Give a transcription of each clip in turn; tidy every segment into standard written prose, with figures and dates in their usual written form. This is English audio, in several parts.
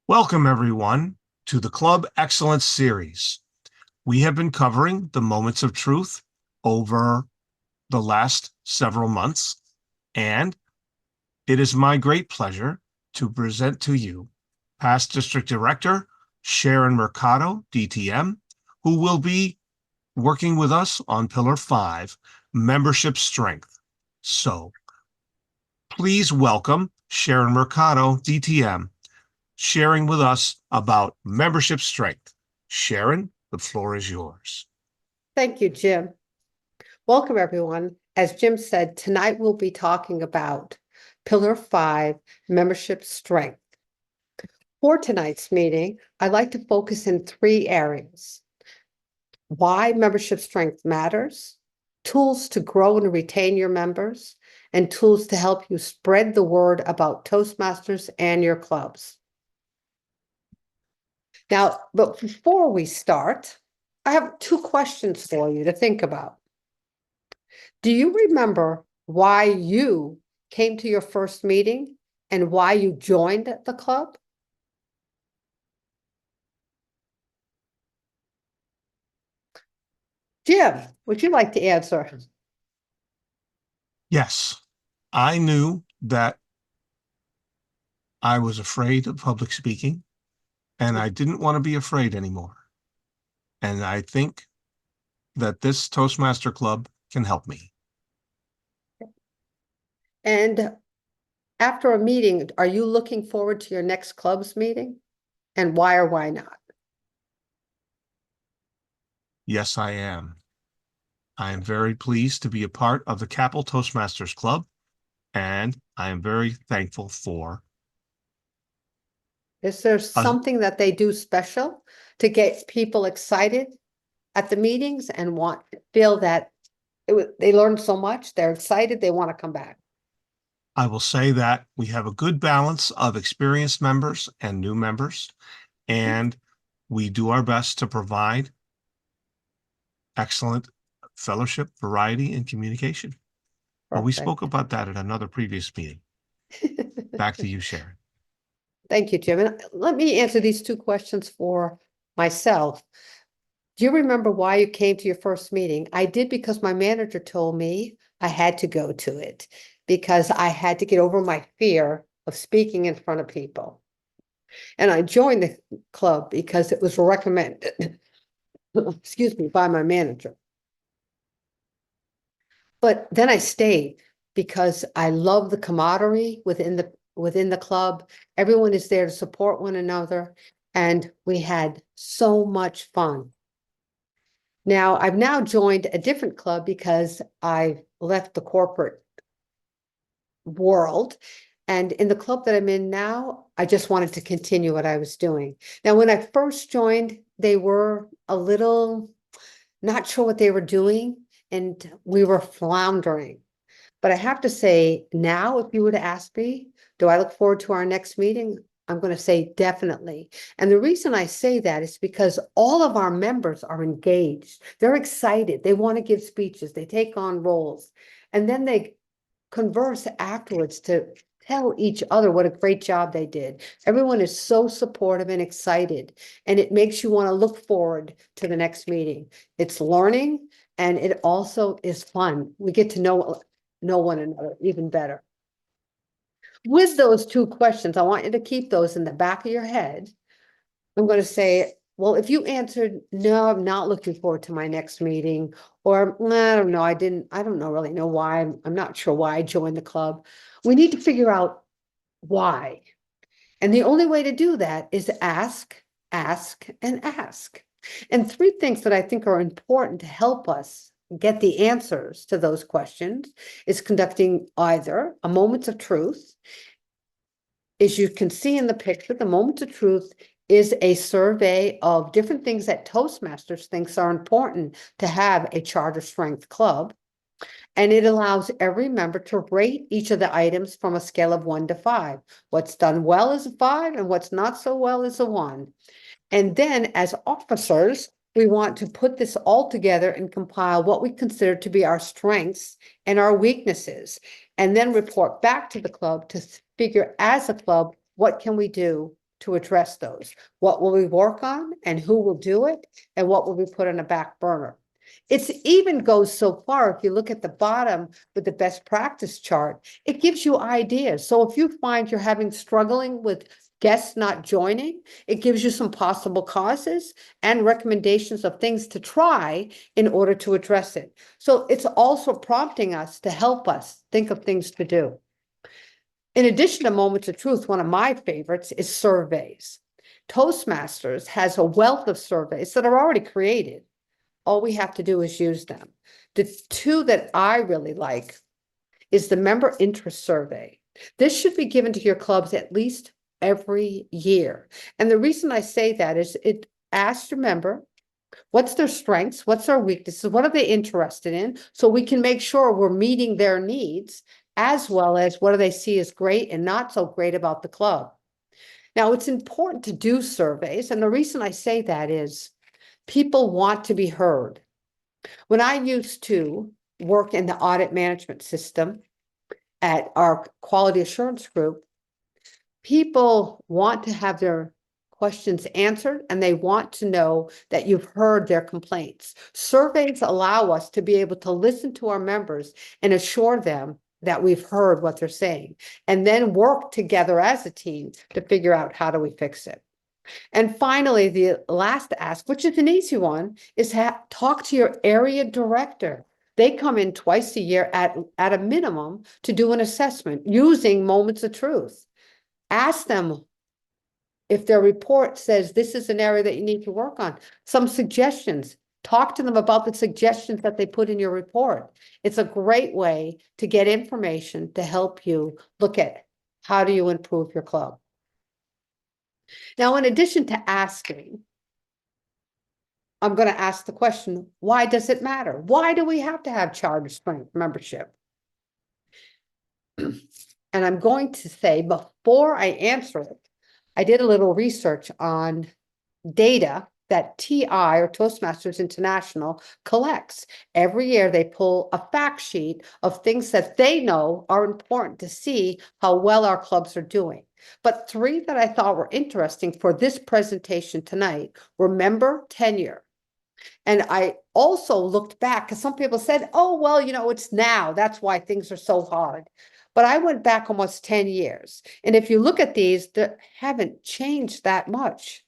Welcome, everyone, to the Club Excellence Series. We have been covering the moments of truth over the last several months, and it is my great pleasure to present to you past District Director Sharon Mercado, DTM, who will be working with us on Pillar 5, Membership Strength. So, please welcome Sharon Mercado, DTM, sharing with us about membership strength. Sharon, the floor is yours. Thank you, Jim. Welcome, everyone. As Jim said, tonight we'll be talking about Pillar 5, membership strength. For tonight's meeting, I'd like to focus in 3 areas: why membership strength matters, tools to grow and retain your members, and tools to help you spread the word about Toastmasters and your clubs. Now, but before we start, I have 2 questions for you to think about. Do you remember why you came to your first meeting and why you joined the club? Jim, would you like to answer? Yes, I knew that I was afraid of public speaking, and I didn't want to be afraid anymore. And I think that this Toastmaster Club can help me. And after a meeting, are you looking forward to your next club's meeting? And why or why not? Yes, I am. I am very pleased to be a part of the Capel Toastmasters Club, and I am very thankful for Is there us. something that they do special to get people excited at the meetings and feel that they learned so much, they're excited, they want to come back? I will say that we have a good balance of experienced members and new members, and we do our best to provide excellent fellowship, variety, and communication. But we spoke about that at another previous meeting. Back to you, Sharon. Thank you, Jim. And let me answer these 2 questions for myself. Do you remember why you came to your first meeting? I did because my manager told me I had to go to it because I had to get over my fear of speaking in front of people. And I joined the club because it was recommended, excuse me, by my manager. But then I stayed because I love the camaraderie within the club. Everyone is there to support one another, and we had so much fun. Now, I've now joined a different club because I left the corporate world. And in the club that I'm in now, I just wanted to continue what I was doing. Now, when I first joined, they were a little not sure what they were doing, and we were floundering. But I have to say, now, if you were to ask me, do I look forward to our next meeting? I'm going to say definitely. And the reason I say that is because all of our members are engaged. They're excited. They want to give speeches. They take on roles. And then they converse afterwards to tell each other what a great job they did. Everyone is so supportive and excited, and it makes you want to look forward to the next meeting. It's learning, and it also is fun. We get to know one another even better. With those 2 questions, I want you to keep those in the back of your head. I'm going to say, well, if you answered, no, I'm not looking forward to my next meeting, or I don't know, I don't really know why, I'm not sure why I joined the club. We need to figure out why. And the only way to do that is ask, ask, and ask. And 3 things that I think are important to help us get the answers to those questions is conducting either a moment of truth. As you can see in the picture, the moment of truth is a survey of different things that Toastmasters thinks are important to have a charter strength club. And it allows every member to rate each of the items from a scale of 1 to 5. What's done well is a 5, and what's not so well is a 1. And then as officers, we want to put this all together and compile what we consider to be our strengths and our weaknesses, and then report back to the club to figure as a club, what can we do to address those. What will we work on and who will do it and what will we put on a back burner? It's even goes so far, if you look at the bottom with the best practice chart, it gives you ideas. So if you find you're struggling with guests not joining, it gives you some possible causes and recommendations of things to try in order to address it. So it's also prompting us to help us think of things to do. In addition to moments of truth, one of my favorites is surveys. Toastmasters has a wealth of surveys that are already created. All we have to do is use them. The two that I really like is the member interest survey. This should be given to your clubs at least every year. And the reason I say that is it asks your member, what's their strengths? What's their weaknesses? What are they interested in? So we can make sure we're meeting their needs, as well as what do they see as great and not so great about the club. Now, it's important to do surveys. And the reason I say that is people want to be heard. When I used to work in the audit management system at our quality assurance group, people want to have their questions answered and they want to know that you've heard their complaints. Surveys allow us to be able to listen to our members and assure them that we've heard what they're saying, and then work together as a team to figure out how do we fix it. And finally, the last ask, which is an easy one, is talk to your area director. They come in twice a year at a minimum to do an assessment using moments of truth. Ask them if their report says this is an area that you need to work on. Some suggestions. Talk to them about the suggestions that they put in your report. It's a great way to get information to help you look at how do you improve your club. Now, in addition to asking, I'm going to ask the question, why does it matter? Why do we have to have charter strength membership? And I'm going to say, before I answer it, I did a little research on data that TI, or Toastmasters International, collects. Every year they pull a fact sheet of things that they know are important to see how well our clubs are doing. But three that I thought were interesting for this presentation tonight were member tenure. And I also looked back because some people said, oh, well, it's now. That's why things are so hard. But I went back almost 10 years. And if you look at these, they haven't changed that much.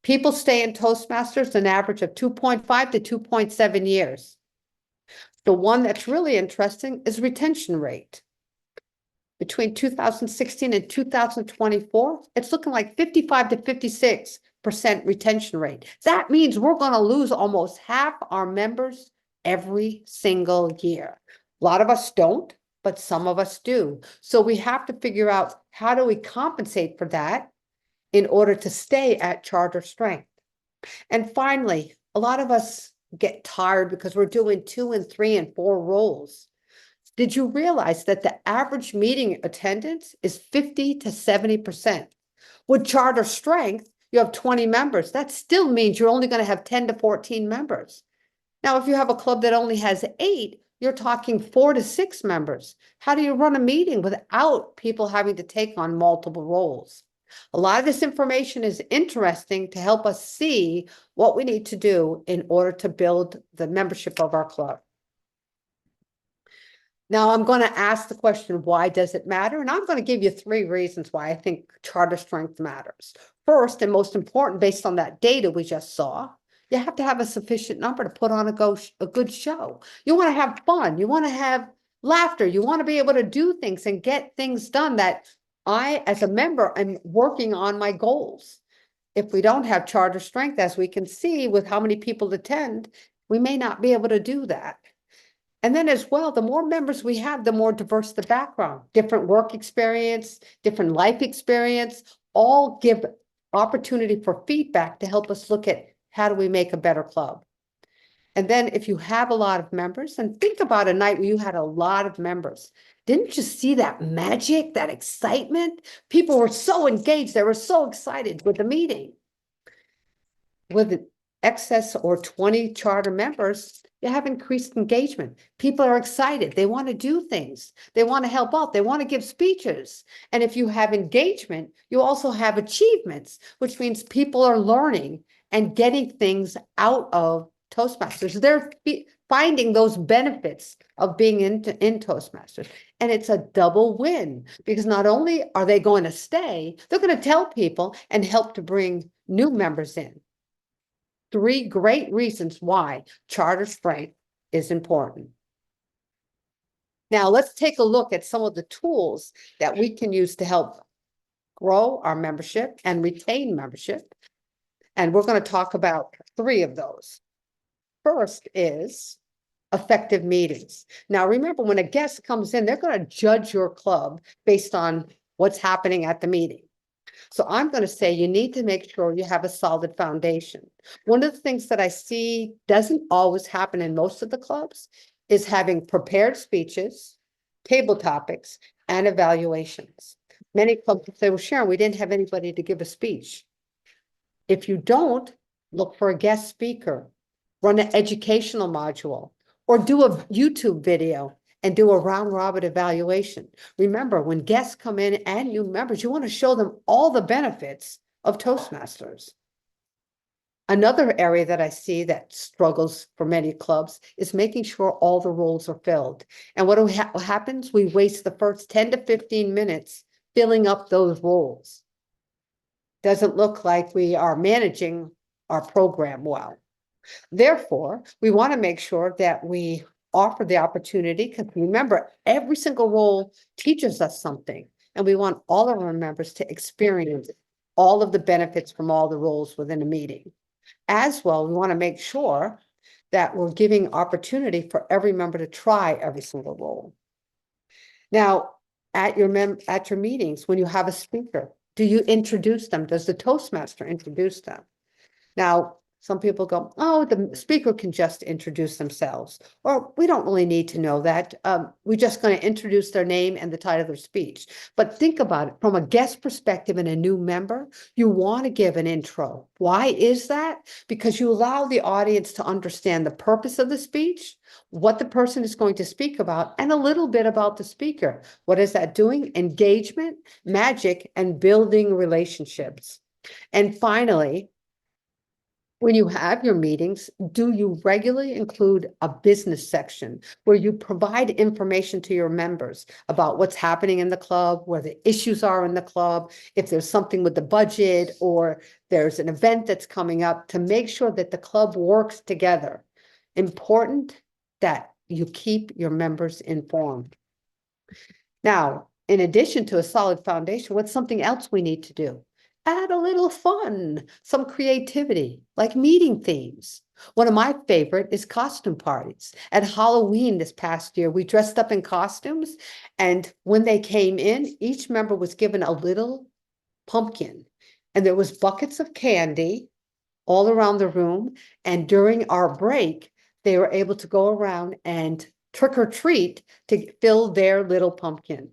People stay in Toastmasters an average of 2.5 to 2.7 years. The one that's really interesting is retention rate. Between 2016 and 2024, it's looking like 55 to 56% retention rate. That means we're going to lose almost half our members every single year. A lot of us don't, but some of us do. So we have to figure out how do we compensate for that in order to stay at charter strength. And finally, a lot of us get tired because we're doing 2 and 3 and 4 roles. Did you realize that the average meeting attendance is 50 to 70%? With charter strength, you have 20 members. That still means you're only going to have 10 to 14 members. Now, if you have a club that only has 8, you're talking 4 to 6 members. How do you run a meeting without people having to take on multiple roles? A lot of this information is interesting to help us see what we need to do in order to build the membership of our club. Now I'm going to ask the question, why does it matter? And I'm going to give you 3 reasons why I think charter strength matters. First, and most important, based on that data we just saw, you have to have a sufficient number to put on a good show. You want to have fun. You want to have laughter. You want to be able to do things and get things done that I, as a member, am working on my goals. If we don't have charter strength, as we can see with how many people attend, we may not be able to do that. And then as well, the more members we have, the more diverse the background, different work experience, different life experience, all give opportunity for feedback to help us look at how do we make a better club. And then if you have a lot of members, and think about a night where you had a lot of members, didn't you see that magic, that excitement? People were so engaged. They were so excited with the meeting. excess or 20 charter members, you have increased engagement. People are excited. They want to do things. They want to help out. They want to give speeches. And if you have engagement, you also have achievements, which means people are learning and getting things out of Toastmasters. They're finding those benefits of being in Toastmasters. And it's a double win because not only are they going to stay, they're going to tell people and help to bring new members in. 3 great reasons why charter strength is important. Now let's take a look at some of the tools that we can use to help grow our membership and retain membership. And we're going to talk about 3 of those. First is effective meetings. Now, remember, when a guest comes in, they're going to judge your club based on what's happening at the meeting. So I'm going to say you need to make sure you have a solid foundation. One of the things that I see doesn't always happen in most of the clubs is having prepared speeches, table topics, and evaluations. Many clubs say, well, Sharon, we didn't have anybody to give a speech. If you don't, look for a guest speaker, run an educational module, or do a YouTube video and do a round robin evaluation. Remember, when guests come in and new members, you want to show them all the benefits of Toastmasters. Another area that I see that struggles for many clubs is making sure all the roles are filled. And what happens? We waste the first 10 to 15 minutes filling up those roles. Doesn't look like we are managing our program well. Therefore, we want to make sure that we offer the opportunity, because remember, every single role teaches us something, and we want all of our members to experience all of the benefits from all the roles within a meeting. As well, we want to make sure that we're giving opportunity for every member to try every single role. Now, at your meetings, when you have a speaker, do you introduce them? Does the Toastmaster introduce them? Now, some people go, oh, the speaker can just introduce themselves, or we don't really need to know that. We're just going to introduce their name and the title of their speech. But think about it from a guest perspective and a new member, you want to give an intro. Why is that? Because you allow the audience to understand the purpose of the speech, what the person is going to speak about, and a little bit about the speaker. What is that doing? Engagement, magic, and building relationships. And finally, when you have your meetings, do you regularly include a business section where you provide information to your members about what's happening in the club, where the issues are in the club, if there's something with the budget or there's an event that's coming up, to make sure that the club works together? Important that you keep your members informed. Now, in addition to a solid foundation, what's something else we need to do? Add a little fun, some creativity, like meeting themes. One of my favorite is costume parties. At Halloween this past year, we dressed up in costumes, and when they came in, each member was given a little pumpkin, and there was buckets of candy all around the room. And during our break, they were able to go around and trick or treat to fill their little pumpkin.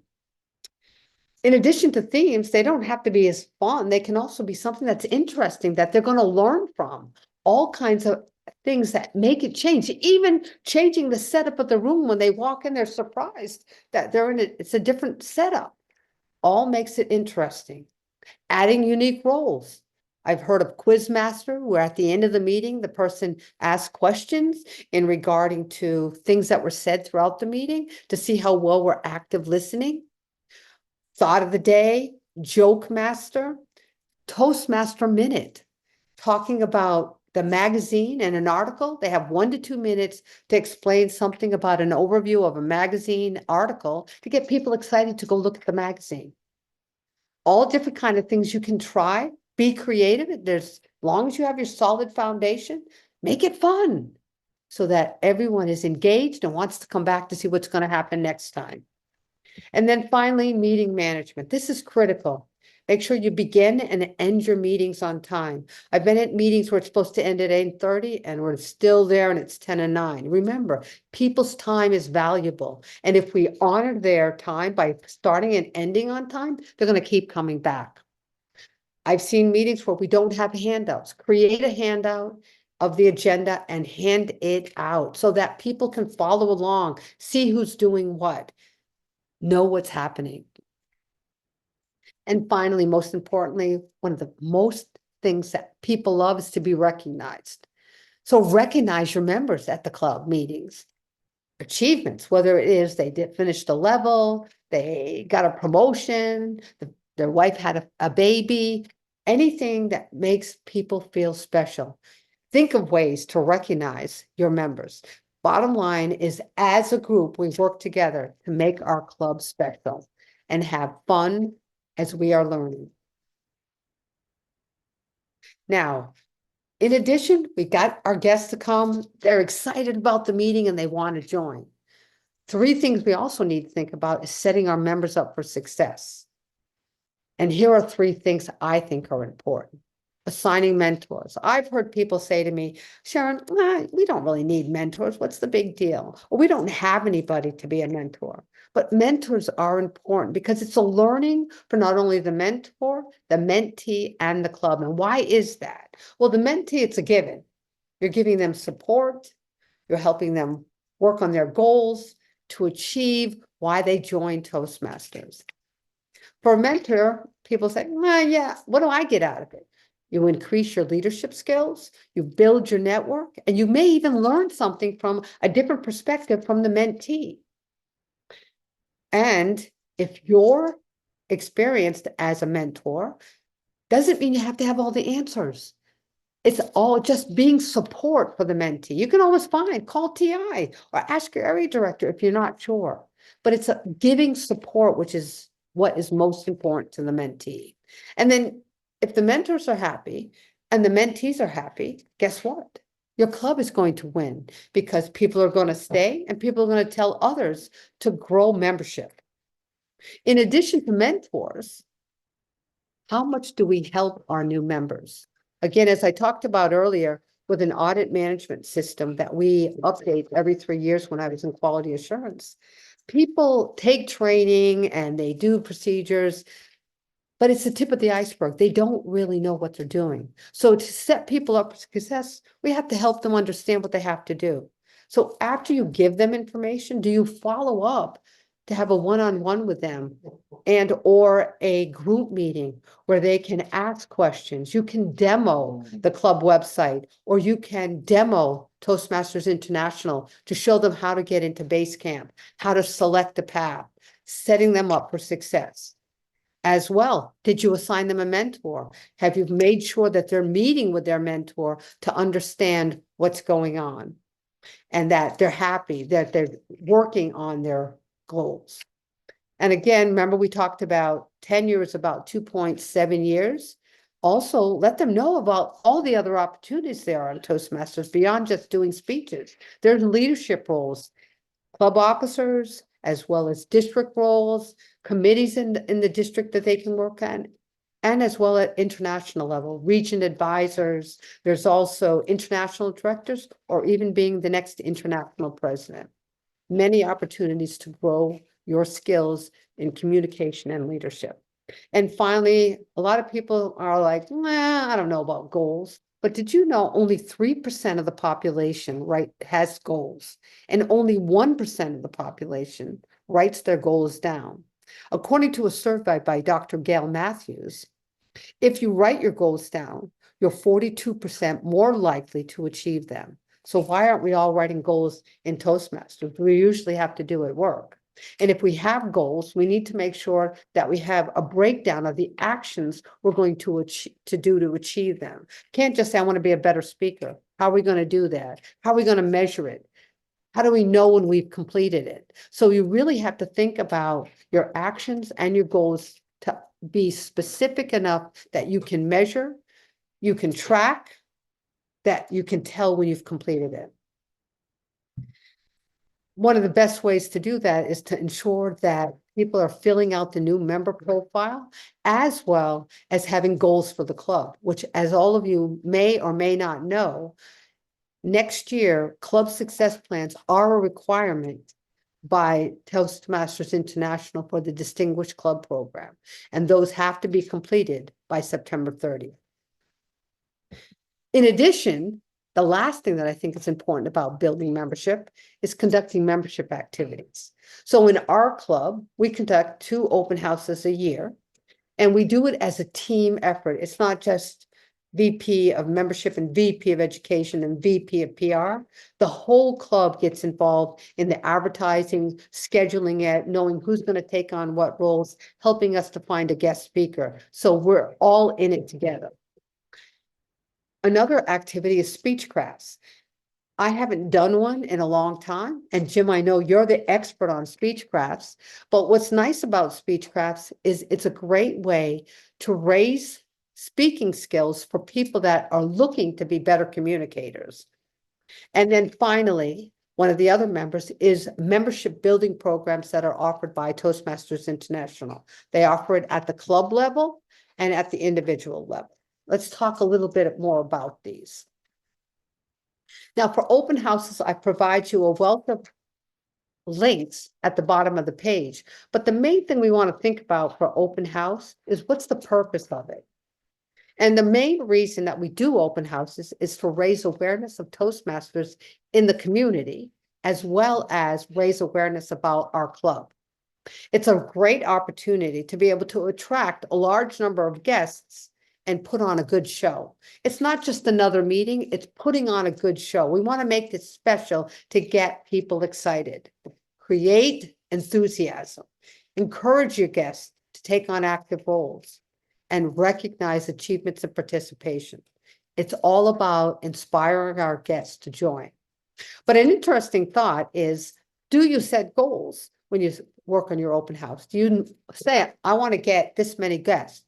In addition to themes, they don't have to be as fun. They can also be something that's interesting that they're going to learn from. All kinds of things that make it change. Even changing the setup of the room when they walk in, they're surprised that they're in it's a different setup. All makes it interesting. Adding unique roles. I've heard of Quizmaster, where at the end of the meeting, the person asks questions in regarding to things that were said throughout the meeting to see how well we're active listening. Thought of the day, Joke Master, Toastmaster Minute, talking about the magazine and an article. They have 1 to 2 minutes to explain something about an overview of a magazine article to get people excited to go look at the magazine. All different kind of things you can try. Be creative. As long as you have your solid foundation, make it fun so that everyone is engaged and wants to come back to see what's going to happen next time. And then finally, meeting management. This is critical. Make sure you begin and end your meetings on time. I've been at meetings where it's supposed to end at 8:30 and we're still there and it's 10:09. Remember, people's time is valuable. And if we honor their time by starting and ending on time, they're going to keep coming back. I've seen meetings where we don't have handouts. Create a handout of the agenda and hand it out so that people can follow along, see who's doing what, know what's happening. And finally, most importantly, one of the most things that people love is to be recognized. So recognize your members at the club meetings. Achievements, whether it is they did finish the level, they got a promotion, their wife had a baby, anything that makes people feel special. Think of ways to recognize your members. Bottom line is, as a group, we work together to make our club special and have fun as we are learning. Now, in addition, we got our guests to come. They're excited about the meeting and they want to join. 3 things we also need to think about is setting our members up for success. And here are 3 things I think are important. Assigning mentors. I've heard people say to me, Sharon, we don't really need mentors. What's the big deal? Or we don't have anybody to be a mentor. But mentors are important because it's a learning for not only the mentor, the mentee, and the club. And why is that? Well, the mentee, it's a given. You're giving them support. You're helping them work on their goals to achieve why they joined Toastmasters. For a mentor, people say, yeah, what do I get out of it? You increase your leadership skills, you build your network, and you may even learn something from a different perspective from the mentee. And if you're experienced as a mentor, doesn't mean you have to have all the answers. It's all just being support for the mentee. You can always call TI or ask your area director if you're not sure. But it's giving support, which is what is most important to the mentee. And then if the mentors are happy and the mentees are happy, guess what? Your club is going to win because people are going to stay and people are going to tell others to grow membership. In addition to mentors, how much do we help our new members? Again, as I talked about earlier, with an audit management system that we update every 3 years when I was in quality assurance, people take training and they do procedures, but it's the tip of the iceberg. They don't really know what they're doing. So to set people up for success, we have to help them understand what they have to do. So after you give them information, do you follow up to have a one-on-one with them and or a group meeting where they can ask questions? You can demo the club website, or you can demo Toastmasters International to show them how to get into base camp, how to select a path, setting them up for success. As well, did you assign them a mentor? Have you made sure that they're meeting with their mentor to understand what's going on and that they're happy, that they're working on their goals? And again, remember we talked about tenure is about 2.7 years. Also, let them know about all the other opportunities there are on Toastmasters beyond just doing speeches. There's leadership roles, club officers, as well as district roles, committees in the district that they can work on, and as well at international level, region advisors. There's also international directors, or even being the next international president. Many opportunities to grow your skills in communication and leadership. And finally, a lot of people are like, I don't know about goals. But did you know only 3% of the population has goals, and only 1% of the population writes their goals down? According to a survey by Dr. Gail Matthews, if you write your goals down, you're 42% more likely to achieve them. So why aren't we all writing goals in Toastmasters? We usually have to do at work. And if we have goals, we need to make sure that we have a breakdown of the actions we're going to do to achieve them. Can't just say, I want to be a better speaker. How are we going to do that? How are we going to measure it? How do we know when we've completed it? So you really have to think about your actions and your goals to be specific enough that you can measure, you can track, that you can tell when you've completed it. One of the best ways to do that is to ensure that people are filling out the new member profile, as well as having goals for the club, which, as all of you may or may not know, next year, club success plans are a requirement by Toastmasters International for the Distinguished Club Program, and those have to be completed by September 30th. In addition, The last thing that I think is important about building membership is conducting membership activities. So in our club, we conduct 2 open houses a year, and we do it as a team effort. It's not just VP of membership and VP of education and VP of PR. The whole club gets involved in the advertising, scheduling it, knowing who's going to take on what roles, helping us to find a guest speaker. So we're all in it together. Another activity is speech crafts. I haven't done one in a long time. And Jim, I know you're the expert on speech crafts, but what's nice about speech crafts is it's a great way to raise speaking skills for people that are looking to be better communicators. And then finally, one of the other members is membership building programs that are offered by Toastmasters International. They offer it at the club level and at the individual level. Let's talk a little bit more about these. Now, for open houses, I provide you a wealth of links at the bottom of the page. But the main thing we want to think about for open house is what's the purpose of it? And the main reason that we do open houses is to raise awareness of Toastmasters in the community, as well as raise awareness about our club. It's a great opportunity to be able to attract a large number of guests and put on a good show. It's not just another meeting, it's putting on a good show. We want to make this special to get people excited. Create enthusiasm. Encourage your guests to take on active roles and recognize achievements and participation. It's all about inspiring our guests to join. But an interesting thought is, do you set goals when you work on your open house? Do you say, I want to get this many guests?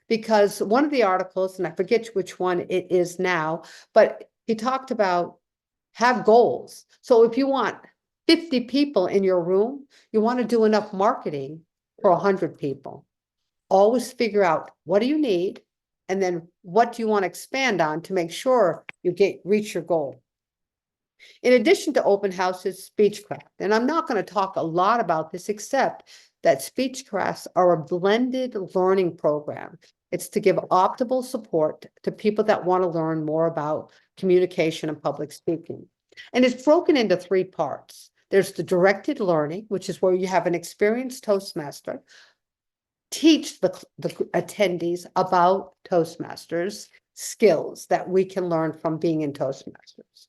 Because one of the articles, and I forget which one it is now, but he talked about have goals. So if you want 50 people in your room, you want to do enough marketing for 100 people. Always figure out what do you need, and then what do you want to expand on to make sure you reach your goal. In addition to open houses, Speechcraft, and I'm not going to talk a lot about this except that Speechcrafts are a blended learning program. It's to give optimal support to people that want to learn more about communication and public speaking. And it's broken into 3 parts. There's the directed learning, which is where you have an experienced Toastmaster teach the attendees about Toastmasters skills that we can learn from being in Toastmasters.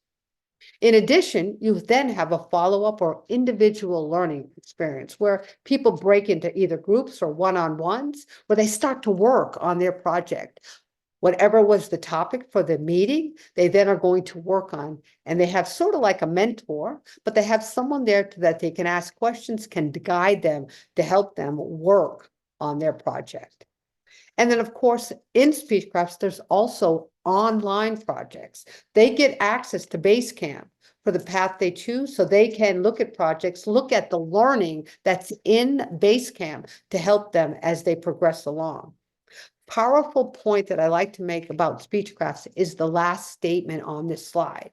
In addition, you then have a follow-up or individual learning experience where people break into either groups or one-on-ones where they start to work on their project. Whatever was the topic for the meeting, they then are going to work on, and they have sort of like a mentor, but they have someone there that they can ask questions, can guide them to help them work on their project. And then, of course, in Speechcrafts, there's also online projects. They get access to Basecamp for the path they choose, so they can look at projects, look at the learning that's in Basecamp to help them as they progress along. Powerful point that I like to make about Speechcrafts is the last statement on this slide.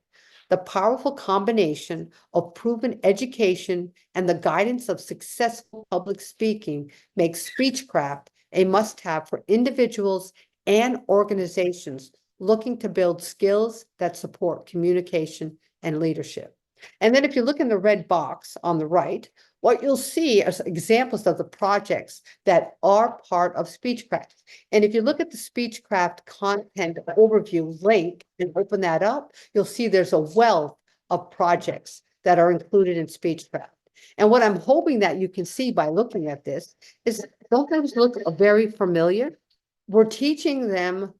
The powerful combination of proven education and the guidance of successful public speaking makes Speechcraft a must-have for individuals and organizations looking to build skills that support communication and leadership. And then if you look in the red box on the right, what you'll see are examples of the projects that are part of Speechcraft. And if you look at the Speechcraft content overview link and open that up, you'll see there's a wealth of projects that are included in Speechcraft. And what I'm hoping that you can see by looking at this is, don't those look very familiar? We're teaching them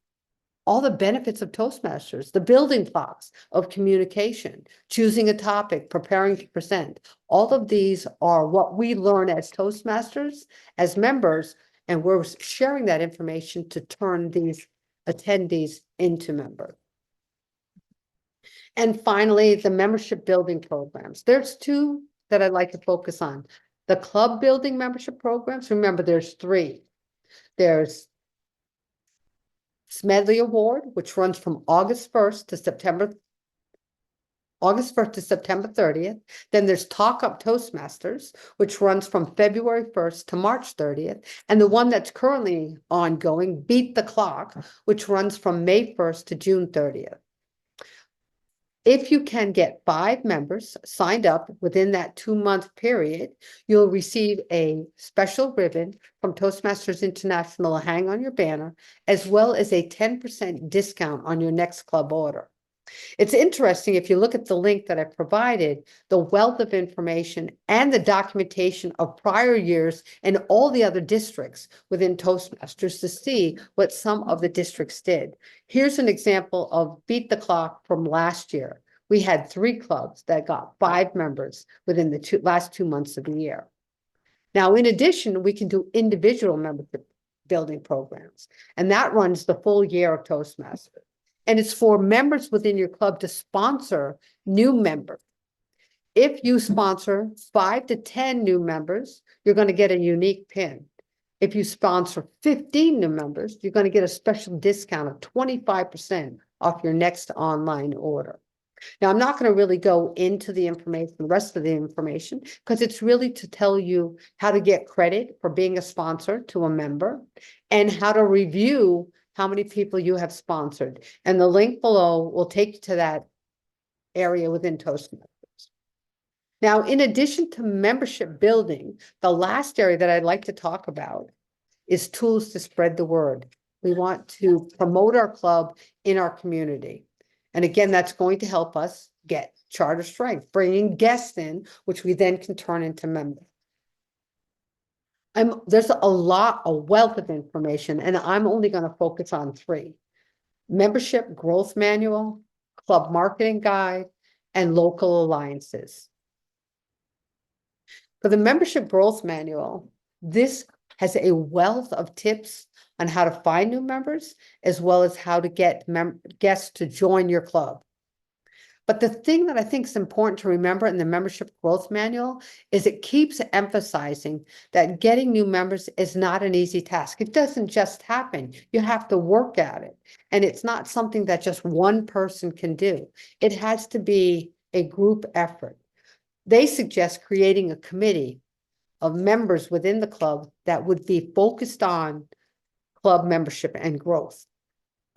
all the benefits of Toastmasters, the building blocks of communication, choosing a topic, preparing to present. All of these are what we learn as Toastmasters, as members, and we're sharing that information to turn these attendees into members. And finally, the membership building programs. There's 2 that I'd like to focus on. The club building membership programs, remember there's 3. There's Smedley Award, which runs from August 1st to September 30th. Then there's Talk Up Toastmasters, which runs from February 1st to March 30th. And the one that's currently ongoing, Beat the Clock, which runs from May 1st to June 30th. If you can get 5 members signed up within that 2-month period, you'll receive a special ribbon from Toastmasters International to hang on your banner, as well as a 10% discount on your next club order. It's interesting, if you look at the link that I provided, the wealth of information and the documentation of prior years and all the other districts within Toastmasters to see what some of the districts did. Here's an example of Beat the Clock from last year. We had 3 clubs that got 5 members within the last 2 months of the year. Now, in addition, we can do individual membership building programs, and that runs the full year of Toastmasters. And it's for members within your club to sponsor new members. If you sponsor 5 to 10 new members, you're going to get a unique pin. If you sponsor 15 new members, you're going to get a special discount of 25% off your next online order. Now, I'm not going to really go into the information, the rest of the information, because it's really to tell you how to get credit for being a sponsor to a member and how to review how many people you have sponsored. And the link below will take you to that area within Toastmasters. Now, in addition to membership building, the last area that I'd like to talk about is tools to spread the word. We want to promote our club in our community. And again, that's going to help us get charter strength, bringing guests in, which we then can turn into members. There's a wealth of information, and I'm only going to focus on 3: membership growth manual, club marketing guide, and local alliances. For the membership growth manual, this has a wealth of tips on how to find new members, as well as how to get guests to join your club. But the thing that I think is important to remember in the membership growth manual is it keeps emphasizing that getting new members is not an easy task. It doesn't just happen. You have to work at it. And it's not something that just one person can do. It has to be a group effort. They suggest creating a committee of members within the club that would be focused on club membership and growth.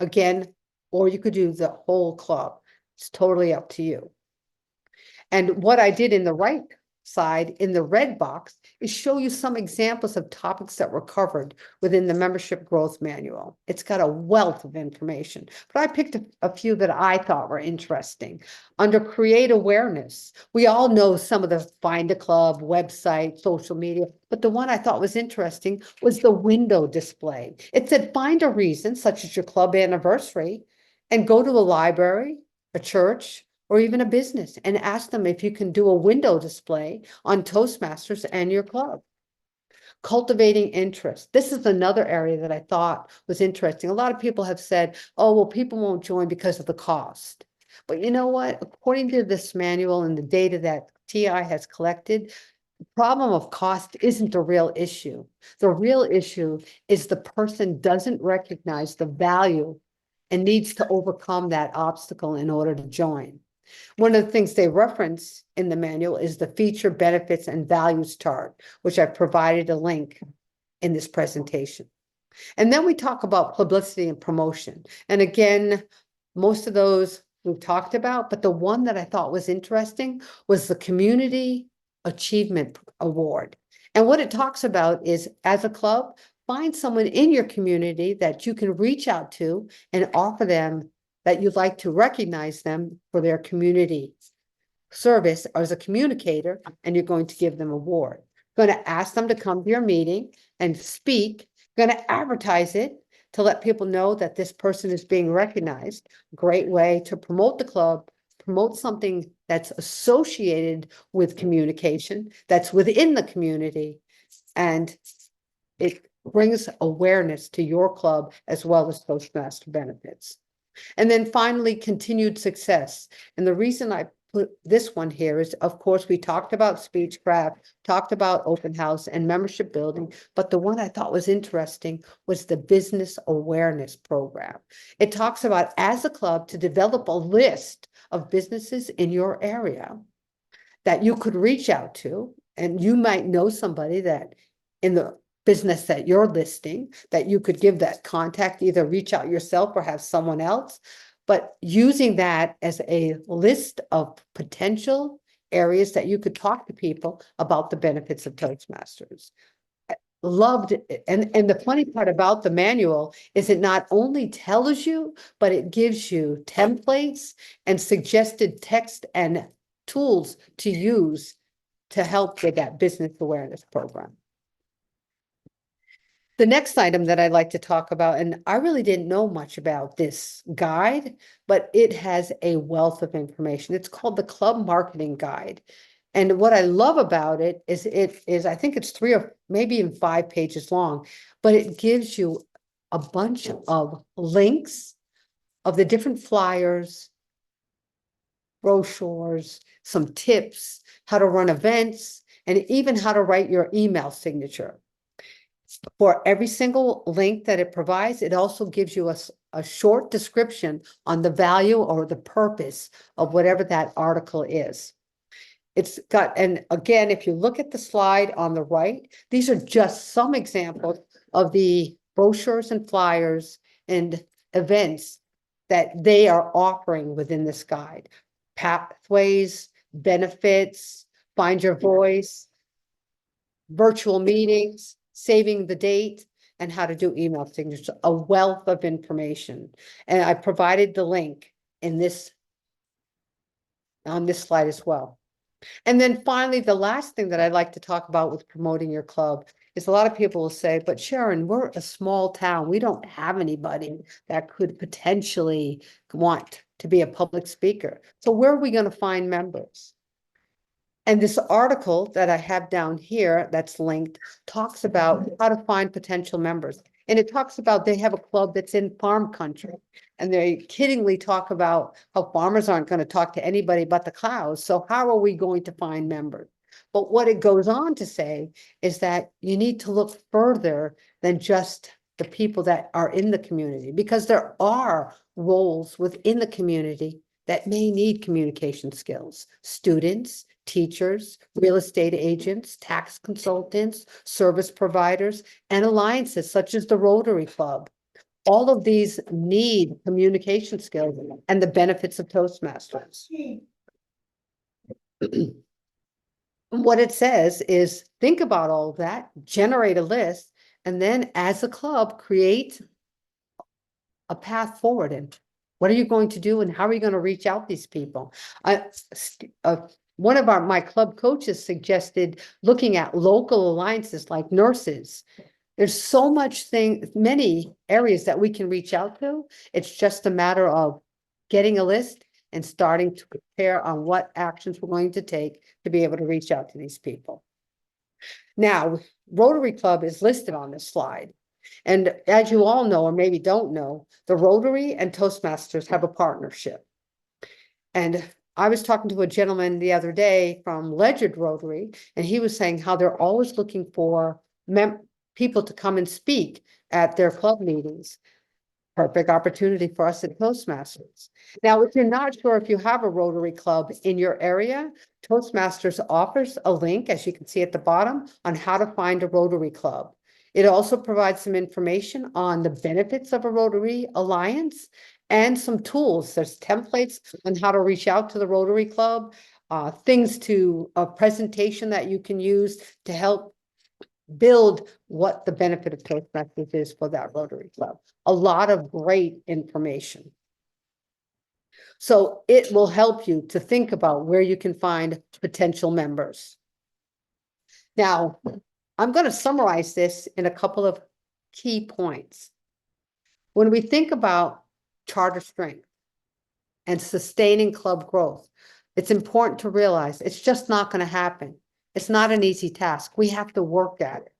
Again, or you could do the whole club. It's totally up to you. And what I did in the right side, in the red box, is show you some examples of topics that were covered within the membership growth manual. It's got a wealth of information, but I picked a few that I thought were interesting. Under create awareness, we all know some of the Find a Club website, social media, but the one I thought was interesting was the window display. It said find a reason, such as your club anniversary, and go to a library, a church, or even a business, and ask them if you can do a window display on Toastmasters and your club. Cultivating interest. This is another area that I thought was interesting. A lot of people have said, oh, well, people won't join because of the cost. But you know what? According to this manual and the data that TI has collected, the problem of cost isn't the real issue. The real issue is the person doesn't recognize the value and needs to overcome that obstacle in order to join. One of the things they reference in the manual is the feature, benefits, and values chart, which I provided a link in this presentation. And then we talk about publicity and promotion. And again, most of those we've talked about, but the one that I thought was interesting was the Community Achievement Award. And what it talks about is, as a club, find someone in your community that you can reach out to and offer them that you'd like to recognize them for their community service as a communicator, and you're going to give them an award. Going to ask them to come to your meeting and speak. Going to advertise it to let people know that this person is being recognized. Great way to promote the club, promote something that's associated with communication, that's within the community, and it brings awareness to your club as well as Toastmaster benefits. And then finally, continued success. And the reason I put this one here is, of course, we talked about Speechcraft, talked about open house and membership building, but the one I thought was interesting was the business awareness program. It talks about, as a club, to develop a list of businesses in your area that you could reach out to, and you might know somebody that in the business that you're listing, that you could give that contact, either reach out yourself or have someone else. but using that as a list of potential areas that you could talk to people about the benefits of Toastmasters. Loved it. And the funny part about the manual is it not only tells you, but it gives you templates and suggested text and tools to use to help with that business awareness program. The next item that I'd like to talk about, and I really didn't know much about this guide, but it has a wealth of information. It's called the Club Marketing Guide. And what I love about it is, I think it's 3 or maybe even 5 pages long, but it gives you a bunch of links of the different flyers, brochures, some tips, how to run events, and even how to write your email signature. For every single link that it provides, it also gives you a short description on the value or the purpose of whatever that article is. It's got, and again, if you look at the slide on the right, these are just some examples of the brochures and flyers and events that they are offering within this guide. Pathways, benefits, find your voice, virtual meetings, saving the date, and how to do email signatures, a wealth of information. And I provided the link in this, on this slide as well. And then finally, the last thing that I'd like to talk about with promoting your club is a lot of people will say, but Sharon, we're a small town. We don't have anybody that could potentially want to be a public speaker. So where are we going to find members? And this article that I have down here that's linked talks about how to find potential members. And it talks about they have a club that's in farm country. And they kiddingly talk about how farmers aren't going to talk to anybody but the cows. So how are we going to find members? But what it goes on to say is that you need to look further than just the people that are in the community, because there are roles within the community that may need communication skills. Students, teachers, real estate agents, tax consultants, service providers, and alliances such as the Rotary Club. All of these need communication skills and the benefits of Toastmasters. What it says is think about all of that, generate a list, and then as a club, create a path forward. And what are you going to do and how are you going to reach out these people? One of my club coaches suggested looking at local alliances like nurses. There's so many areas that we can reach out to. It's just a matter of getting a list and starting to prepare on what actions we're going to take to be able to reach out to these people. Now, Rotary Club is listed on this slide. And as you all know, or maybe don't know, the Rotary and Toastmasters have a partnership. And I was talking to a gentleman the other day from Ledyard Rotary, and he was saying how they're always looking for people to come and speak at their club meetings. Perfect opportunity for us at Toastmasters. Now, if you're not sure if you have a Rotary Club in your area, Toastmasters offers a link, as you can see at the bottom, on how to find a Rotary Club. It also provides some information on the benefits of a Rotary Alliance and some tools. There's templates on how to reach out to the Rotary Club, things to a presentation that you can use to help build what the benefit of Toastmasters is for that Rotary Club. A lot of great information. So it will help you to think about where you can find potential members. Now, I'm going to summarize this in a couple of key points. When we think about charter strength and sustaining club growth, it's important to realize it's just not going to happen. It's not an easy task. We have to work at it.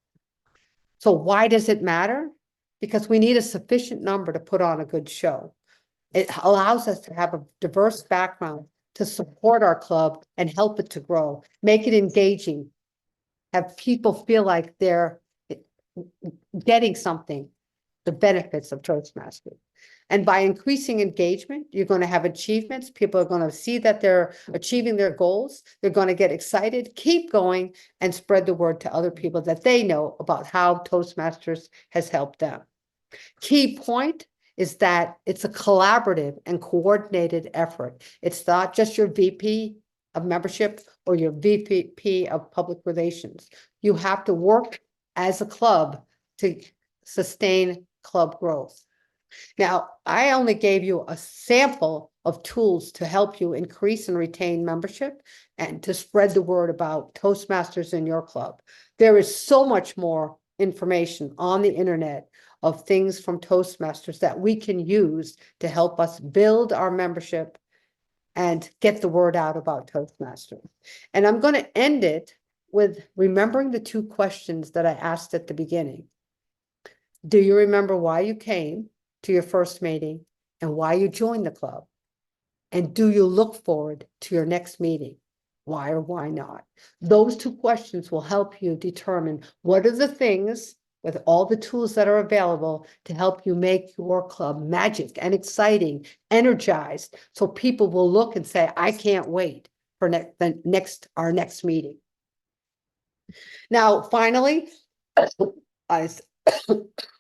So why does it matter? Because we need a sufficient number to put on a good show. It allows us to have a diverse background to support our club and help it to grow, make it engaging, have people feel like they're getting something, the benefits of Toastmasters. And by increasing engagement, you're going to have achievements. People are going to see that they're achieving their goals. They're going to get excited, keep going, and spread the word to other people that they know about how Toastmasters has helped them. Key point is that it's a collaborative and coordinated effort. It's not just your VP of membership or your VP of public relations. You have to work as a club to sustain club growth. Now, I only gave you a sample of tools to help you increase and retain membership and to spread the word about Toastmasters in your club. There is so much more information on the internet of things from Toastmasters that we can use to help us build our membership and get the word out about Toastmasters. And I'm going to end it with remembering the two questions that I asked at the beginning. Do you remember why you came to your first meeting and why you joined the club? And do you look forward to your next meeting? Why or why not? Those two questions will help you determine what are the things with all the tools that are available to help you make your club magic and exciting, energized, so people will look and say, I can't wait for our next meeting. Now, finally, I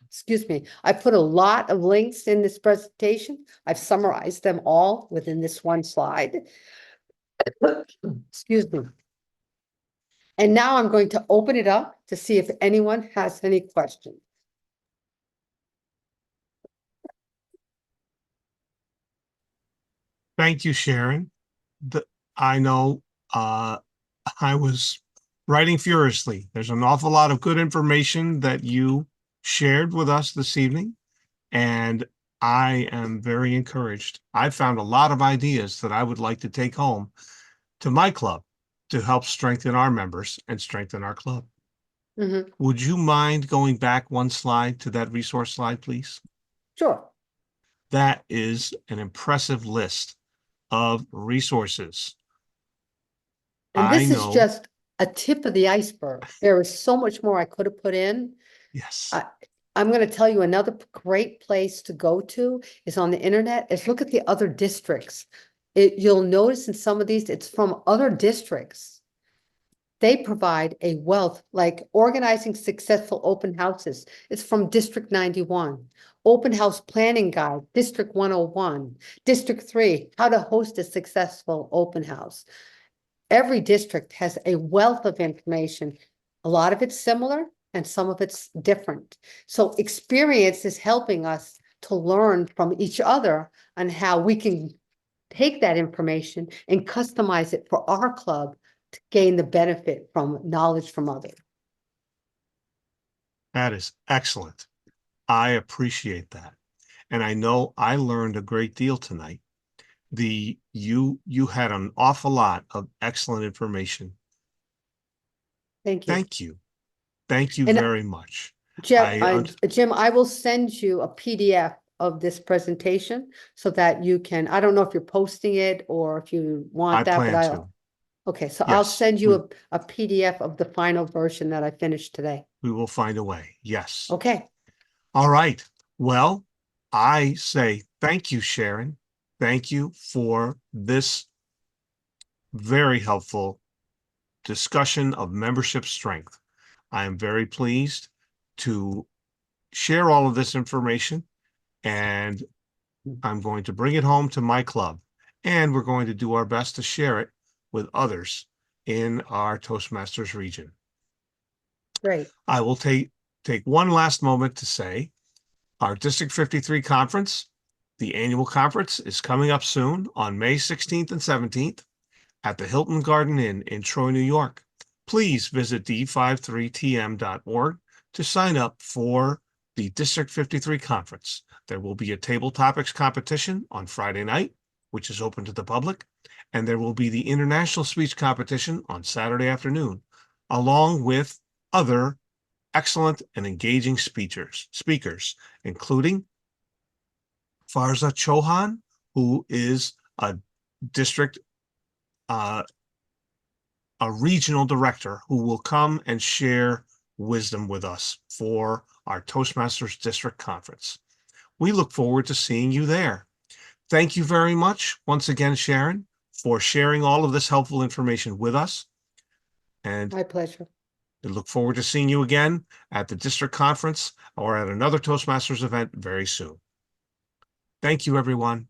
excuse me, I put a lot of links in this presentation. I've summarized them all within this one slide. Excuse me. And now I'm going to open it up to see if anyone has any questions. Thank you, Sharon. I know I was writing furiously. There's an awful lot of good information that you shared with us this evening, and I am very encouraged. I found a lot of ideas that I would like to take home to my club to help strengthen our members and strengthen our club. Mhm. Would you mind going back one slide to that resource slide, please? Sure. That is an impressive list of resources. And I this is know, just a tip of the iceberg. There is so much more I could have put in. yes, I'm going to tell you another great place to go to is on the internet is look at the other districts. You'll notice in some of these, it's from other districts. They provide a wealth, like organizing successful open houses. It's from District 91. Open House Planning Guide, District 101. District 3, How to Host a Successful Open House. Every district has a wealth of information. A lot of it's similar and some of it's different. So experience is helping us to learn from each other on how we can take that information and customize it for our club to gain the benefit from knowledge from others. that is excellent. I appreciate that. And I know I learned a great deal tonight. You had an awful lot of excellent information. Thank you. Thank you. Thank you And very much. Jim, I will send you a PDF of this presentation so that you can, I don't know if you're posting it or if you I want that, but plan to. okay, so I'll Yes, send you a PDF of the final version that I finished today. we will find a way. Yes. Okay, All right. Well, I say thank you, Sharon. Thank you for this very helpful discussion of membership strength. I am very pleased to share all of this information, and I'm going to bring it home to my club, and we're going to do our best to share it with others in our Toastmasters region. great. I will take one last moment to say our District 53 conference, the annual conference, is coming up soon on May 16th and 17th at the Hilton Garden Inn in Troy, New York. Please visit d53tm.org to sign up for the District 53 conference. There will be a table topics competition on Friday night, which is open to the public, and there will be the international speech competition on Saturday afternoon, along with other excellent and engaging speakers, including Farza Chauhan, who is a district, a regional director who will come and share wisdom with us for our Toastmasters District Conference. We look forward to seeing you there. Thank you very much once again, Sharon, for sharing all of this helpful information with us. And My pleasure. I look forward to seeing you again at the district conference or at another Toastmasters event very soon. Thank you, everyone.